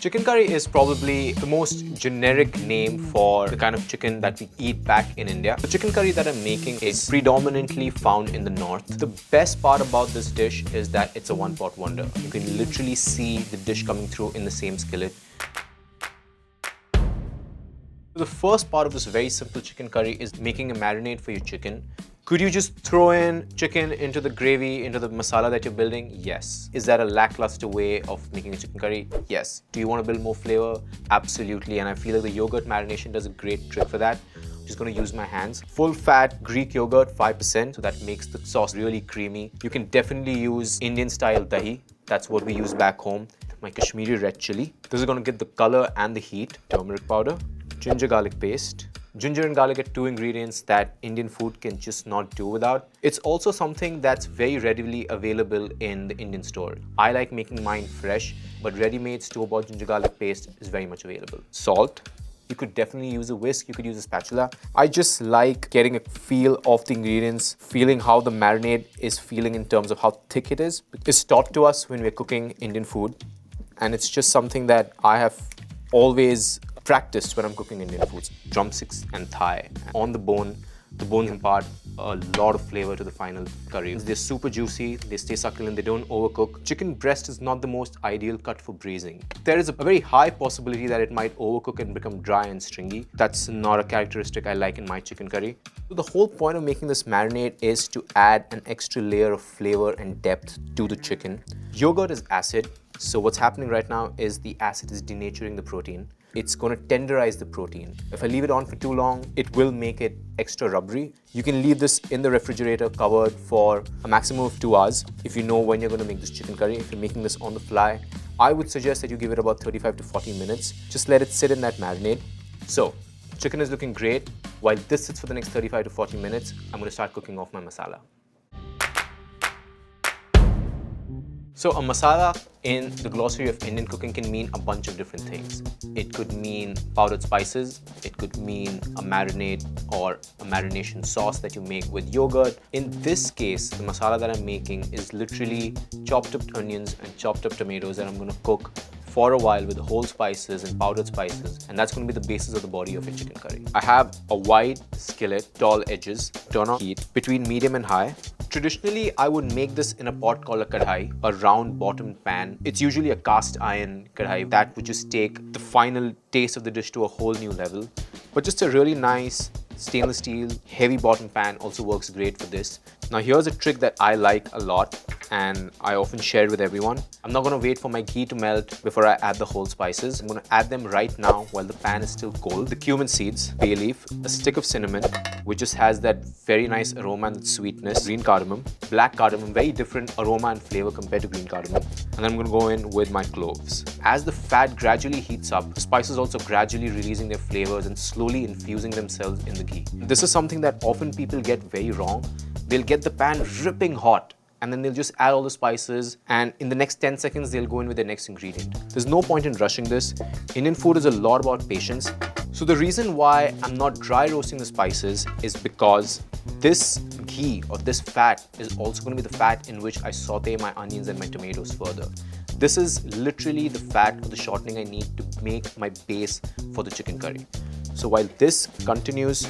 Chicken curry is probably the most generic name for the kind of chicken that we eat back in India. The chicken curry that I'm making is predominantly found in the north. The best part about this dish is that it's a one-pot wonder. You can literally see the dish coming through in the same skillet. The first part of this very simple chicken curry is making a marinade for your chicken. Could you just throw in chicken into the gravy, into the masala that you're building? Yes. Is that a lackluster way of making a chicken curry? Yes. Do you want to build more flavor? Absolutely. And I feel like the yogurt marination does a great trick for that. I'm just going to use my hands. Full fat Greek yogurt, 5%. So that makes the sauce really creamy. You can definitely use Indian style dahi. That's what we use back home. My Kashmiri red chili. This is going to get the color and the heat. Turmeric powder. Ginger garlic paste. Ginger and garlic are two ingredients that Indian food can just not do without. It's also something that's very readily available in the Indian store. I like making mine fresh, but ready-made store-bought ginger garlic paste is very much available. Salt. You could definitely use a whisk, you could use a spatula. I just like getting a feel of the ingredients, feeling how the marinade is feeling in terms of how thick it is. It's taught to us when we're cooking Indian food, and it's just something that I have always practiced when I'm cooking Indian foods. Drumsticks and thigh. On the bones impart a lot of flavor to the final curry. They're super juicy, they stay succulent, they don't overcook. Chicken breast is not the most ideal cut for braising. There is a very high possibility that it might overcook and become dry and stringy. That's not a characteristic I like in my chicken curry. So the whole point of making this marinade is to add an extra layer of flavor and depth to the chicken. Yogurt is acid, so what's happening right now is the acid is denaturing the protein. It's going to tenderize the protein. If I leave it on for too long, it will make it extra rubbery. You can leave this in the refrigerator covered for a maximum of 2 hours if you know when you're going to make this chicken curry. If you're making this on the fly, I would suggest that you give it about 35 to 40 minutes. Just let it sit in that marinade. So, chicken is looking great. While this sits for the next 35 to 40 minutes, I'm going to start cooking off my masala. So a masala in the glossary of Indian cooking can mean a bunch of different things. It could mean powdered spices, it could mean a marinade or a marination sauce that you make with yogurt. In this case, the masala that I'm making is literally chopped up onions and chopped up tomatoes that I'm going to cook for a while with whole spices and powdered spices, and that's going to be the basis of the body of your chicken curry. I have a wide skillet, tall edges, turn on heat between medium and high. Traditionally, I would make this in a pot called a kadhai, a round bottomed pan. It's usually a cast iron kadhai that would just take the final taste of the dish to a whole new level. But just a really nice stainless steel heavy bottom pan also works great for this. Now here's a trick that I like a lot and I often share with everyone. I'm not going to wait for my ghee to melt before I add the whole spices. I'm going to add them right now while the pan is still cold. The cumin seeds, bay leaf, a stick of cinnamon, which just has that very nice aroma and sweetness, green cardamom, black cardamom, very different aroma and flavor compared to green cardamom. And then I'm going to go in with my cloves. As the fat gradually heats up, the spices also gradually releasing their flavors and slowly infusing themselves in the ghee. This is something that often people get very wrong. They'll get the pan ripping hot and then they'll just add all the spices, and in the next 10 seconds they'll go in with their next ingredient. There's no point in rushing this. Indian food is a lot about patience. So the reason why I'm not dry roasting the spices is because this ghee or this fat is also going to be the fat in which I saute my onions and my tomatoes further. This is literally the fat or the shortening I need to make my base for the chicken curry. So while this continues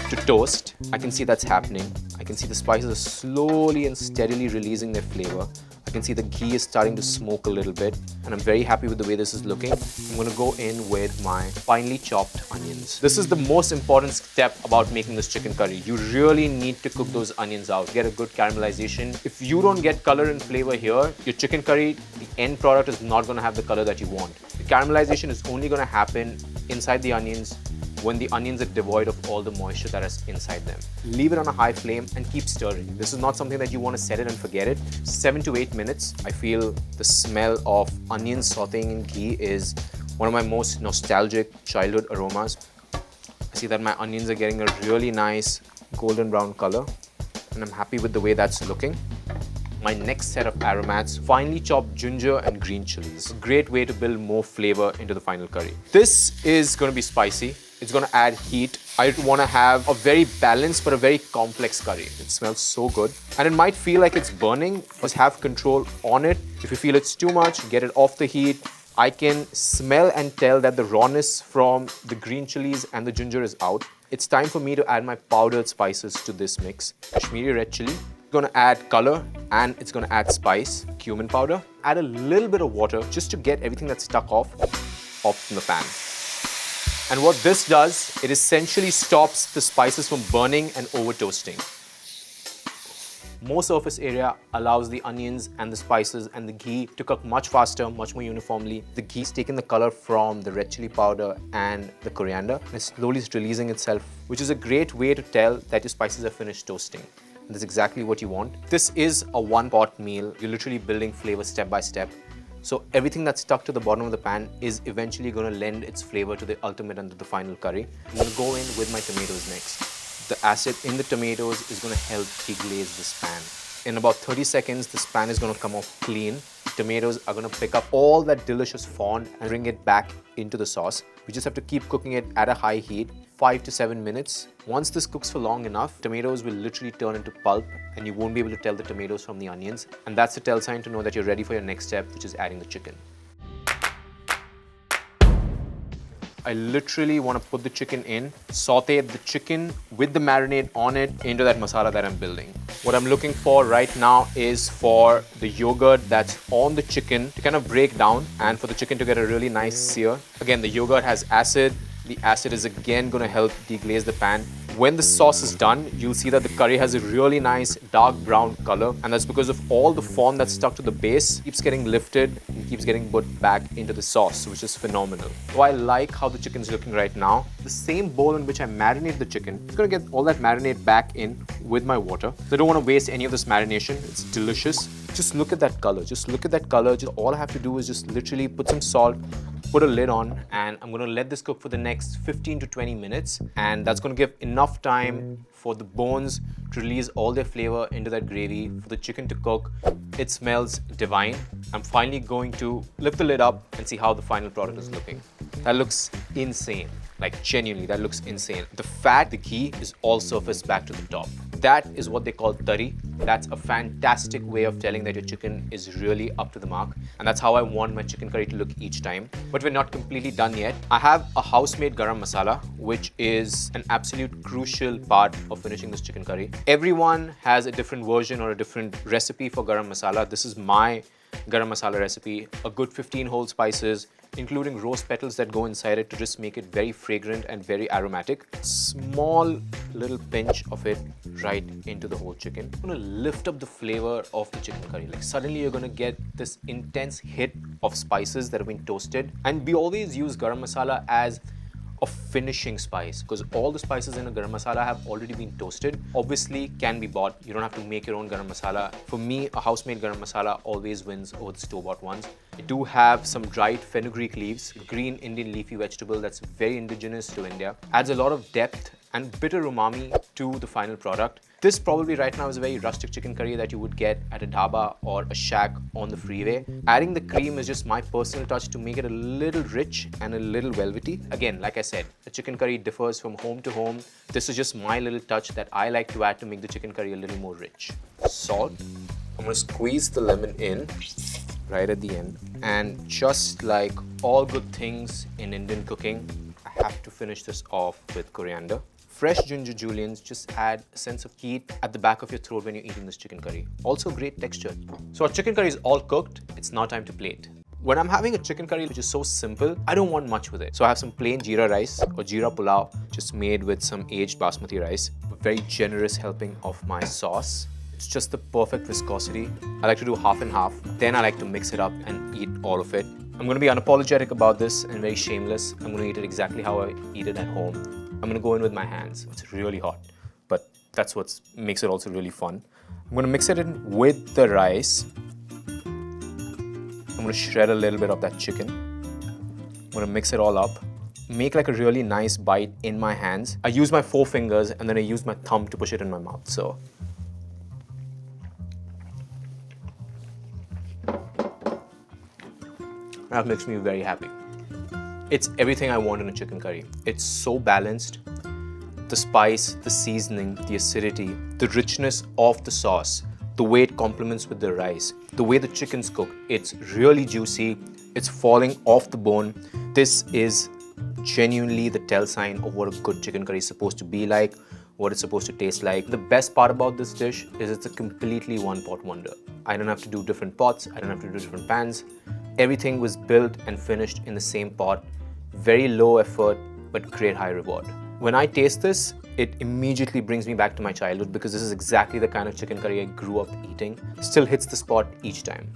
to toast, I can see that's happening. I can see the spices are slowly and steadily releasing their flavor. I can see the ghee is starting to smoke a little bit, and I'm very happy with the way this is looking. I'm going to go in with my finely chopped onions. This is the most important step about making this chicken curry. You really need to cook those onions out, get a good caramelization. If you don't get color and flavor here, your chicken curry, the end product is not going to have the color that you want. The caramelization is only going to happen inside the onions when the onions are devoid of all the moisture that is inside them. Leave it on a high flame and keep stirring. This is not something that you want to set it and forget it. 7 to 8 minutes. I feel the smell of onions sauteing in ghee is one of my most nostalgic childhood aromas. I see that my onions are getting a really nice golden brown color, and I'm happy with the way that's looking. My next set of aromats, finely chopped ginger and green chilies. A great way to build more flavor into the final curry. This is going to be spicy. It's going to add heat. I want to have a very balanced but a very complex curry. It smells so good. And it might feel like it's burning. Just have control on it. If you feel it's too much, get it off the heat. I can smell and tell that the rawness from the green chilies and the ginger is out. It's time for me to add my powdered spices to this mix. Kashmiri red chili. It's gonna add color and it's gonna add spice. Cumin powder. Add a little bit of water just to get everything that's stuck off from the pan. And what this does, it essentially stops the spices from burning and over toasting. More surface area allows the onions and the spices and the ghee to cook much faster, much more uniformly. The ghee's taken the color from the red chili powder and the coriander and it's slowly releasing itself, which is a great way to tell that your spices are finished toasting. And that's exactly what you want. This is a one-pot meal. You're literally building flavor step by step. So everything that's stuck to the bottom of the pan is eventually going to lend its flavor to the ultimate and to the final curry. I'm going to go in with my tomatoes next. The acid in the tomatoes is going to help deglaze this pan. In about 30 seconds, this pan is going to come off clean. Tomatoes are going to pick up all that delicious fond and bring it back into the sauce. We just have to keep cooking it at a high heat, 5 to 7 minutes. Once this cooks for long enough, tomatoes will literally turn into pulp and you won't be able to tell the tomatoes from the onions. And that's the tell sign to know that you're ready for your next step, which is adding the chicken. I literally want to put the chicken in, saute the chicken with the marinade on it into that masala that I'm building. What I'm looking for right now is for the yogurt that's on the chicken to kind of break down and for the chicken to get a really nice sear. Again, the yogurt has acid. The acid is again going to help deglaze the pan. When the sauce is done, you'll see that the curry has a really nice dark brown color and that's because of all the fond that's stuck to the base keeps getting lifted and keeps getting put back into the sauce, which is phenomenal. So I like how the chicken's looking right now. The same bowl in which I marinate the chicken, it's going to get all that marinade back in with my water. So I don't want to waste any of this marination. It's delicious. Just look at that color. Just look at that color. Just all I have to do is just literally put some salt, put a lid on, and I'm going to let this cook for the next 15 to 20 minutes. And that's going to give enough time for the bones to release all their flavor into that gravy, for the chicken to cook. It smells divine. I'm finally going to lift the lid up and see how the final product is looking. That looks insane. Like genuinely, that looks insane. The fat, the ghee is all surfaced back to the top. That is what they call tari. That's a fantastic way of telling that your chicken is really up to the mark. And that's how I want my chicken curry to look each time. But we're not completely done yet. I have a house-made garam masala, which is an absolute crucial part of finishing this chicken curry. Everyone has a different version or a different recipe for garam masala. This is my garam masala recipe. A good 15 whole spices, including rose petals that go inside it to just make it very fragrant and very aromatic. Small little pinch of it right into the whole chicken. I'm gonna lift up the flavor of the chicken curry. Like suddenly you're gonna get this intense hit of spices that have been toasted. And we always use garam masala as a finishing spice because all the spices in a garam masala have already been toasted. Obviously can be bought. You don't have to make your own garam masala. For me, a house-made garam masala always wins over the store-bought ones. I do have some dried fenugreek leaves, green Indian leafy vegetable that's very indigenous to India. Adds a lot of depth and bitter umami to the final product. This probably right now is a very rustic chicken curry that you would get at a dhaba or a shack on the freeway. Adding the cream is just my personal touch to make it a little rich and a little velvety. Again, like I said, the chicken curry differs from home to home. This is just my little touch that I like to add to make the chicken curry a little more rich. Salt. I'm going to squeeze the lemon in right at the end. And just like all good things in Indian cooking, I have to finish this off with coriander. Fresh ginger juliens just add a sense of heat at the back of your throat when you're eating this chicken curry. Also great texture. So our chicken curry is all cooked. It's now time to plate. When I'm having a chicken curry which is so simple, I don't want much with it. So I have some plain jeera rice or jeera pulao just made with some aged basmati rice. A very generous helping of my sauce. It's just the perfect viscosity. I like to do half and half. Then I like to mix it up and eat all of it. I'm going to be unapologetic about this and very shameless. I'm going to eat it exactly how I eat it at home. I'm going to go in with my hands. It's really hot, but that's what makes it also really fun. I'm going to mix it in with the rice. I'm going to shred a little bit of that chicken. I'm going to mix it all up. Make like a really nice bite in my hands. I use my 4 fingers and then I use my thumb to push it in my mouth. So that makes me very happy. It's everything I want in a chicken curry. It's so balanced. The spice, the seasoning, the acidity, the richness of the sauce, the way it complements with the rice, the way the chicken's cooked. It's really juicy, It's falling off the bone. This is genuinely the tell sign of what a good chicken curry is supposed to be like, what it's supposed to taste like. The best part about this dish is it's a completely one-pot wonder. I don't have to do different pots, I don't have to do different pans. Everything was built and finished in the same pot. Very low effort, but great high reward. When I taste this, it immediately brings me back to my childhood because this is exactly the kind of chicken curry I grew up eating. Still hits the spot each time.